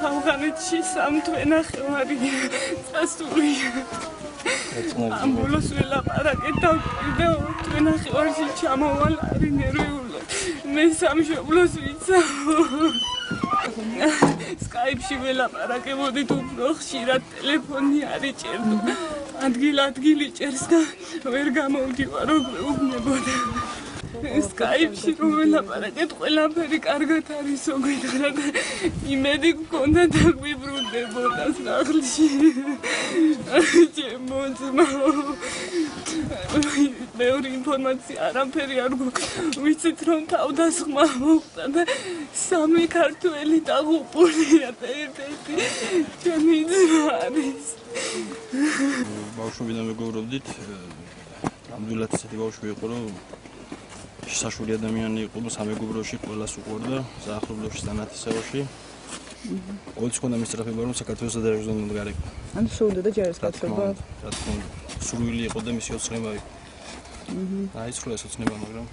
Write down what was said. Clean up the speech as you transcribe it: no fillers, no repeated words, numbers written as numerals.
ავღანეთში სამთვენახევარი წასული. ამბოლოს ველაპარაკეთ და კიდევ თვენახევარში ჩამოვალ არინერვიულად. მე სამშობლოს ვიცავ. სკაიპში ველაპარაკებოდით უფრო ხშირად ტელეფონი არ იჭერდა. ადგილ-ადგილი ჭერს და ვერ გამოვდივარ როგორ უგნებოდა. სკაიპში რომ ველაპარაკეთ ყველაფერი კარგად არისო გითხრა და იმედი გქონდა და გვიბრუნდებოდა სახლში. ჩემო ძმაო მეორე ინფორმაცია არაფერი არ გვაქვს. ვიცით რომ თავდასხმა მოხდა და 3 ქართველი დაღუპულია და ერთ-ერთი ჩემი ძმა არის. ბავშვობიდან მეგობრობდით. ნამდვილად ისეთი ბავშვი იყო რომ შესაშველი ადამიანი იყო და სამეგობროში ყველას უყვარდა, საახლობლებში, სანათისეულში. ყოველთვის ჰქონდა მისწრაფება რომ საქართველოს სადარეგიზო მომდგარიყო. ანუ სურდა ჯარისკაცობა. რა თქმა უნდა, სურვილი იყო და მისი ოცნება იყო. აიცრულა ეს ოცნება, მაგრამ